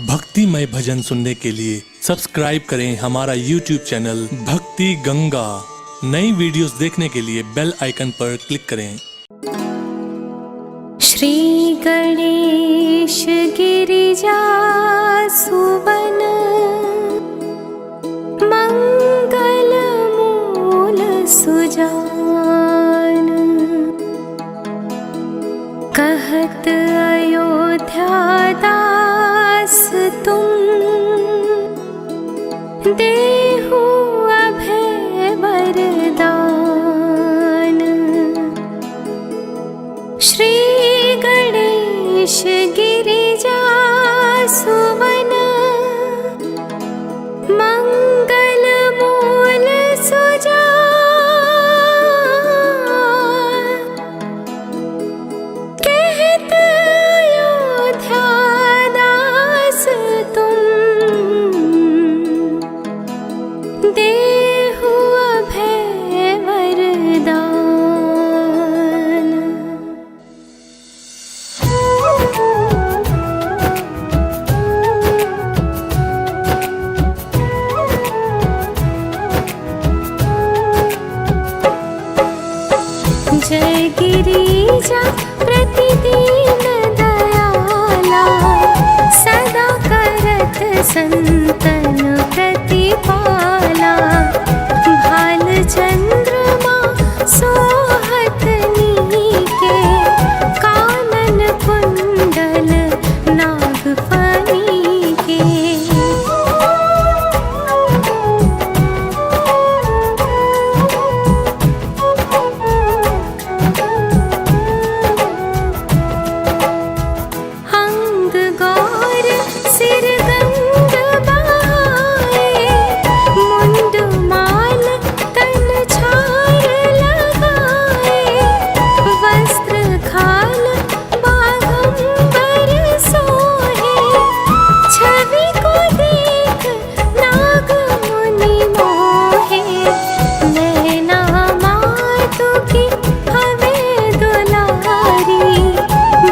भक्तिमय भजन सुनने के लिए सब्सक्राइब करें हमारा YouTube चैनल भक्ति गंगा। नई वीडियोस देखने के लिए बेल आइकन पर क्लिक करें। श्री गणेश गिरिजा सुवन मंगल मूल सुजान, कहत अयोध्या दास तुम देहु अभय वरदान। श्री गणेश गिरिजा सुवन मंगल मूल सुजान, कहत अयोध्या दास तुम देहु अभय वरदान। जय गिरिजा प्रतिदीन दयाला, सदा करत संतन प्रतिपाला। भाल चंद्रमा सोहत नीके, कानन कुंडल नागफनी के। अंग गौर सिर गंग बहाए, मुंड माल तन छार लगाए। वस्त्र खाल बागंबर सोहे, छवि को देख नाग मुनि मोहे। नैना मातु की हवे दुलारी,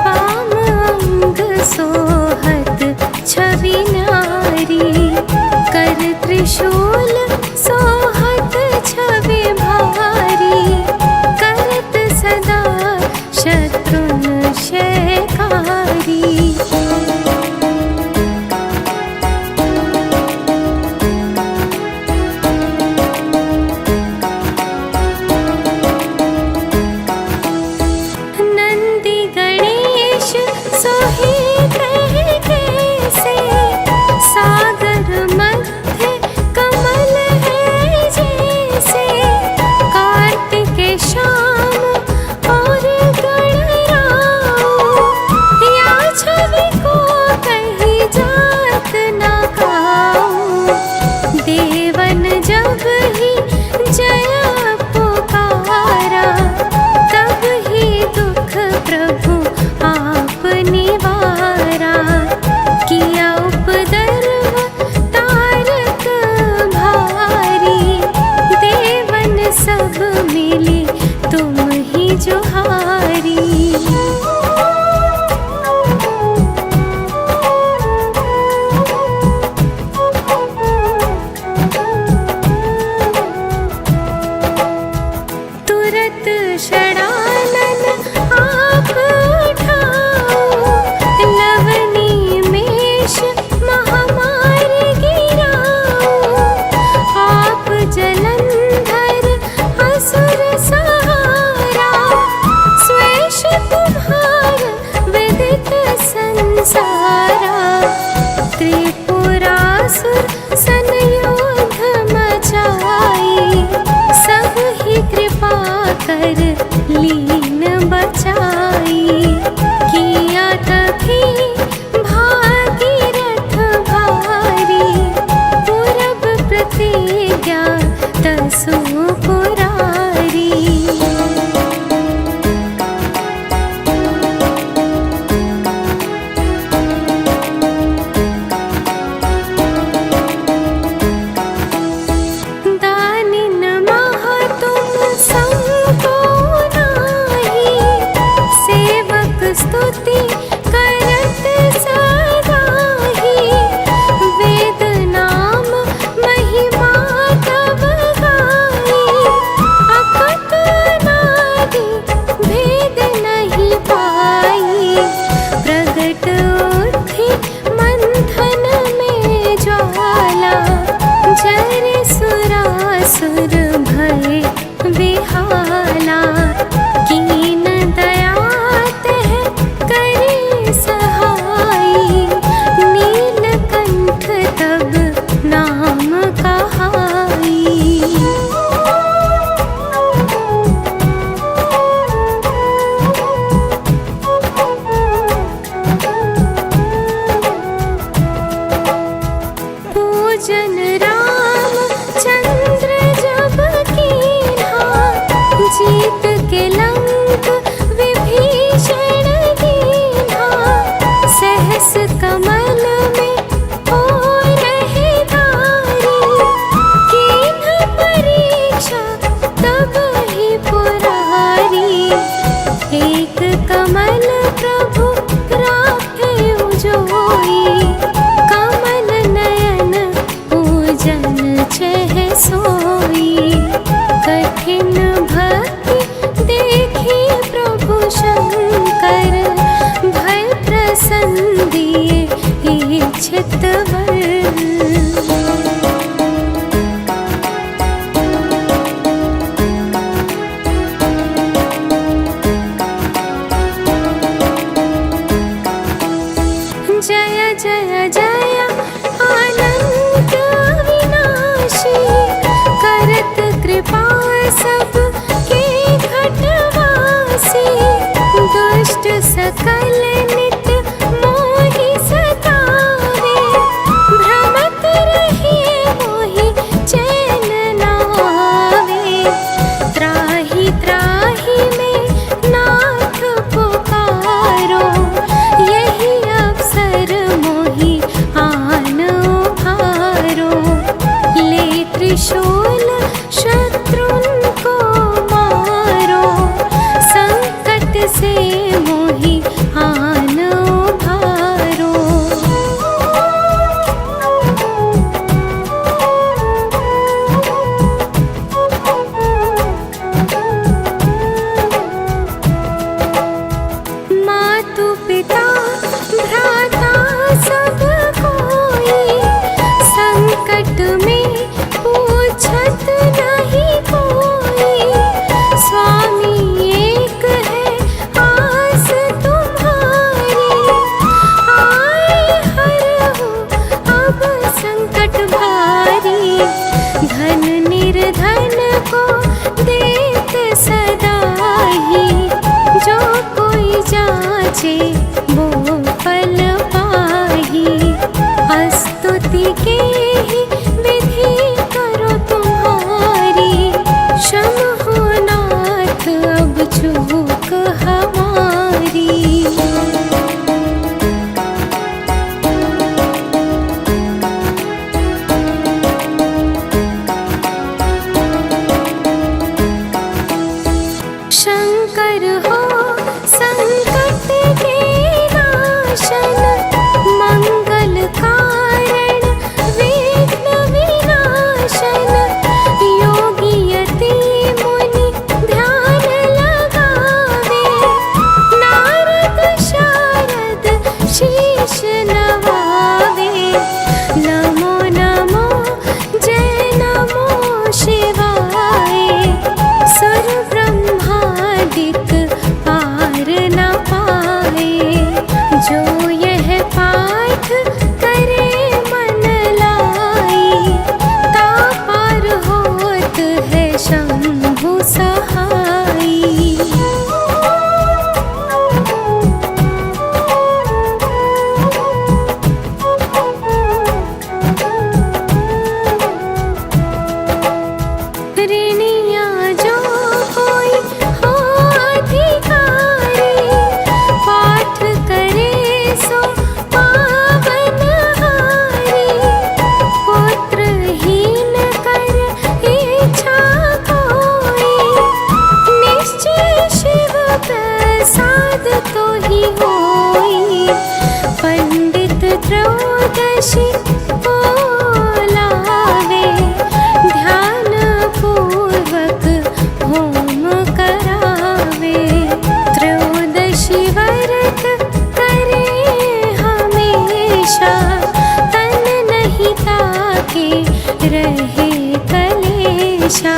बाम अंग सोहत छवि नारी। कर त्रिशूल सोहत छवि भारी, करत सदा शत्रुन शयकारी। नंदी गणेश सोहे कह कैसे, सागर मध्य कमल है जैसे। कार्तिकेय श्याम और गणराओ, या छवि को कहीं जात न खाओ। देवन जब ही जय पुकारा, तब ही दुख प्रभु आप निवारा। किया उपद्रव तारक भारी, देवन सब मिले तुम ही जोहारी। तुरत षडानन आप उठाओ, लवनी मेष महामारी गिराओ। आप जलंधर असुर सहारा, स्वेश तुम्हार विदित संसारा। त्रिपुरासुर संयोग मचाई, सब ही कृपा कर लीन बचाई। किया तभी भागीरथ भारी, पूरब प्रतिज्ञा तसु पुरारी। दानिन महा तुम संको नाही, सेवक स्तुति त्रिशूल शत्रुन को मारो, संकट से मोहि आन उभारो। मातु पिता भ्राता सब कोई, संकट में पूछत नहीं कोई। स्वामी एक है आस तुम्हारी, आए हरहु अब संकट भारी। धन निर्धन को देत सदा ही, जो कोई जाचे वो फल पाही। स्तुति के ही विधि करो तुम्हारी, क्षम हो नाथ अब चूक हमारी। शंकर हो संकट के नाशन, मंगल कारण विघ्न विनाशन। योगी यति मुनि ध्यान लगावे, नारद शारद शीश नवावे। नमो नमो जय नमो शिवाय, सुर ब्रह्मादिक पार न पाए। जो यह पाठ करे मन लाई, ता पार होत है शंभु सहाई। ऋणिया जो कोई हो अधिकारी, पाठ करे सो पावन हारी। पुत्रहीन कर इच्छा कोई, निश्चय शिव प्रसाद तो ही होई। पंडित त्रयोदशी को लावे, ध्यान पूर्वक होम करावे। त्रयोदशी व्रत करे हमेशा, तन नहीं ताके रहे कलेशा।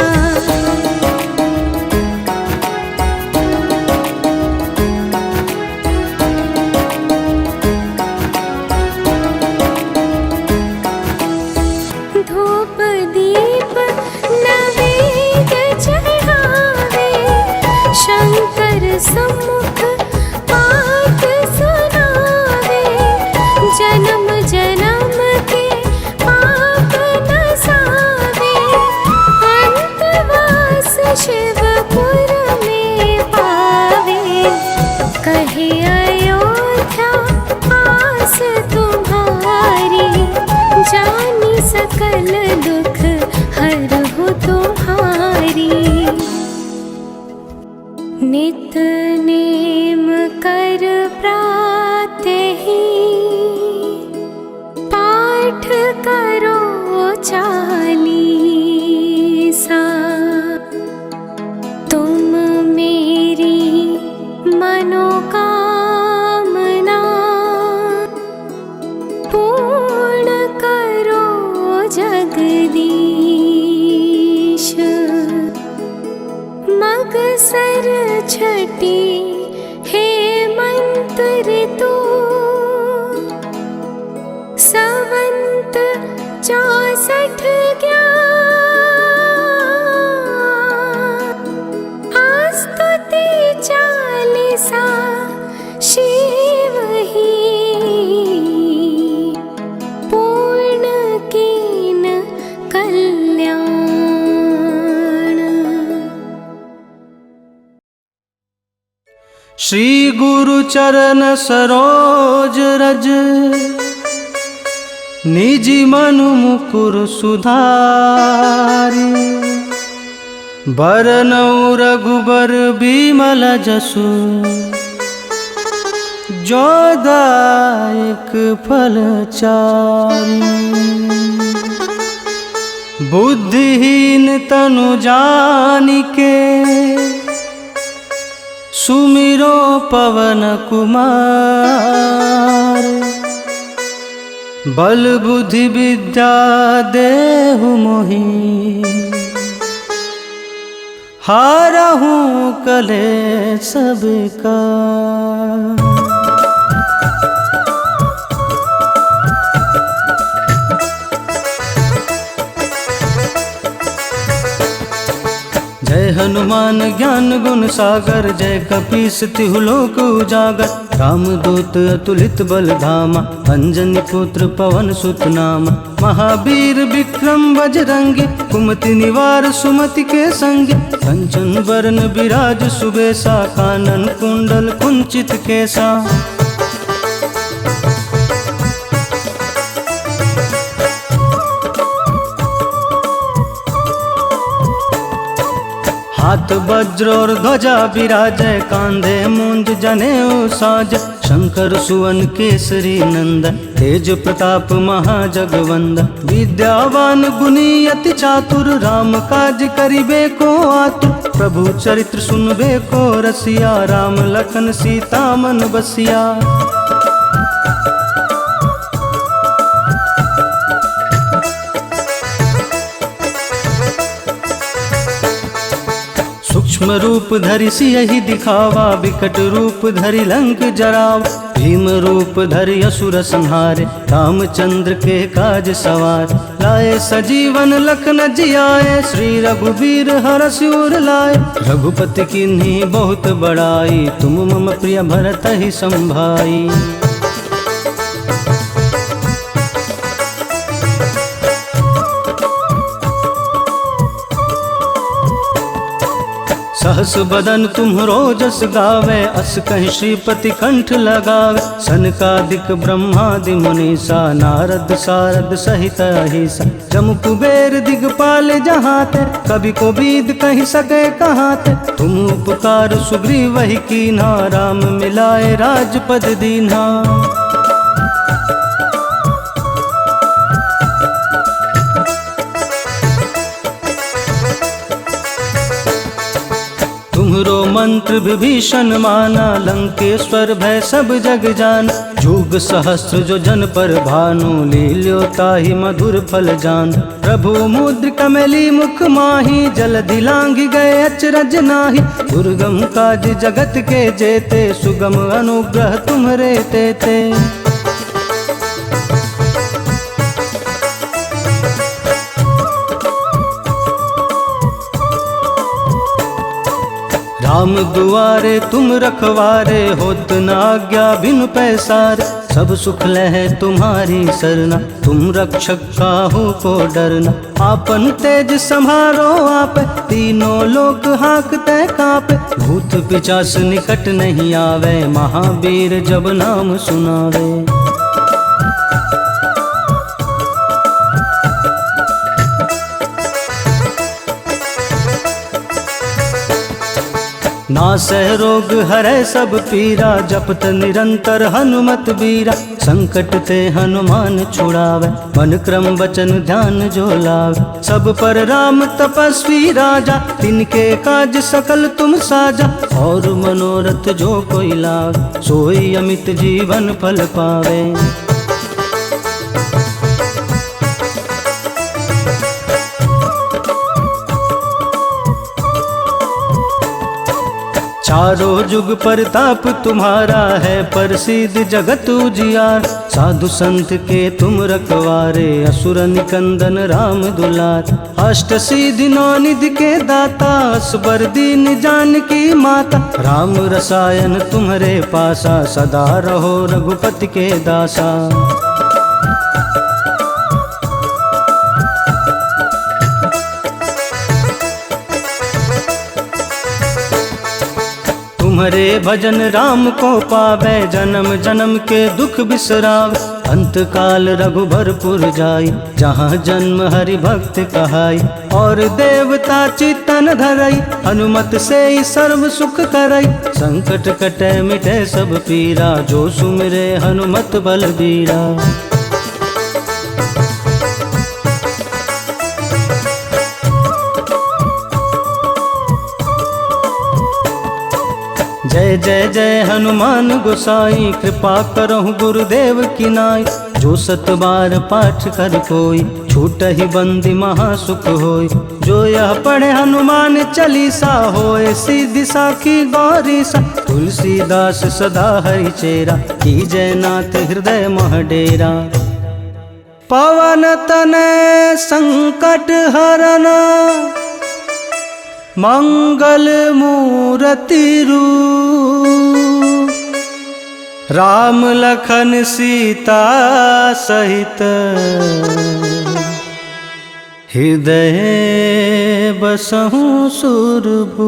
धूप दीप नैवेद्य चढ़ावे, शंकर सम्मुख पाठ सुनावे। जन्म जन्म के पाप नसावे, अंतवास शिवपुर में पावे। कहे अयोध्या आस तुम्हारी, जानी सकल दुख हरहु तुम्हारी। नित नेम कर प्रातः पाठ करो चालीसा। तुम मेरी मनोकामना पूर्ण करो जगदीश। मगसर छठी हेमंत ऋतु, संवत 64 स्तुति 40 शिव ही, पूर्ण कीन कल्याण। श्री गुरु चरण सरोज रज, निजी मनु मुकुर सुधारी, बरनौ रघुबर बिमल जसु, जोदायक फलचारी। बुद्धिहीन तनु जानिके, सुमिरो पवन कुमार। बल बुद्धि विद्या देहु मोहि, हारहु कलेश विकार। जय हनुमान ज्ञान गुण सागर, जय कपीस तिहु लोक उजागर। रामदूत अतुलित बल धामा, अंजनी पुत्र पवन सुत नामा। महावीर विक्रम बजरंगी, कुमति निवार सुमति के संगी। कंचन बरन विराज सुबेसा, कानन कुंडल कुंचित केसा। हाथ वज्र और ध्वजा विराजय, कांधे मूंज जनेऊ साज। शंकर सुवन केसरी नंदन, तेज प्रताप महाजगवंदन। विद्यावान गुणी अति चातुर, राम काज करिबे को आतुर। प्रभु चरित्र सुनबे को रसिया, राम लखन सीता मन बसिया। सूक्ष्म रूप धरि सियहि दिखावा, विकट रूप धरि लंक जरावा। भीम रूप धरि असुर संहारे, रामचंद्र के काज सवार। लाए सजीवन लखन जियाए, श्री रघुबीर हरषि उर लाए। रघुपति कीन्ही बहुत बड़ाई, तुम मम प्रिय भरतहि संभाई। सहस बदन तुम्हरो जस गावे, अस कहि श्रीपति कंठ लगावे। सनकादिक ब्रह्मादि मुनीसा, नारद सारद सहित अहिसा। जम कुबेर दिगपाल जहाते, कवि कोविद कहि सके कहाते। तुम उपकार सुग्रीवहि कीन्हा, राम मिलाए राजपद दीन्हा। तुम्हरो मंत्र विभीषण माना, लंकेश्वर भय सब जग जाना। जुग सहस्त्र जो जन पर भानु, लील्यो ताहि मधुर फल जान। प्रभु मुद्र कमली मुख माही, जलधि लांघि गए अचरज नाही। दुर्गम काज जगत के जेते, सुगम अनुग्रह तुम्हरे तेते। राम दुआरे तुम रखवारे, होत न आज्ञा बिनु पैसारे। सब सुख लहै तुम्हारी सरना, तुम रक्षक काहू को डरना। आपन तेज संभारो आप, तीनों लोक हाँकते कांपे। भूत पिशाच निकट नहीं आवे, महावीर जब नाम सुनावे। नासै रोग हरै सब पीरा, जपत निरंतर हनुमत बीरा। संकट ते हनुमान छुड़ावे, मन क्रम वचन ध्यान जो लावे। सब पर राम तपस्वी राजा, तिनके काज सकल तुम साजा। और मनोरथ जो कोई लावे, सोई अमित जीवन फल पावे। चारों जुग परताप तुम्हारा है, प्रसिद्ध जगत उजियार। साधु संत के तुम रखवारे, असुर निकंदन राम दुलार। अष्ट सिद्धि नौ निधि के दाता, असबर दीन जानकी माता। राम रसायन तुम्हारे पासा, सदा रहो रघुपति के दासा। तुम्हारे भजन राम को पावे, जन्म जन्म के दुख बिसरावे। अंत काल रघुबरपुर जाई, जहाँ जन्म हरि भक्त कहाई। और देवता चितन धरई, हनुमत से ही सर्व सुख करई। संकट कटे मिटे सब पीरा, जो सुमिरे हनुमत बलबीरा। जय जय जय हनुमान गोसाई, कृपा करहु गुरुदेव की नाई। जो 7 बार पाठ कर कोई, छूटहि बंदी महासुख होय। जो यह पढ़े हनुमान चालीसा, होए सिद्धि साखी गौरी सा। तुलसीदास सदा हरि चेरा, कीजय नाथ हृदय मह डेरा। पवन तनय संकट हरना, मंगल मूरति रूप। राम लखन सीता सहित, हृदय बसहु सुरभूप।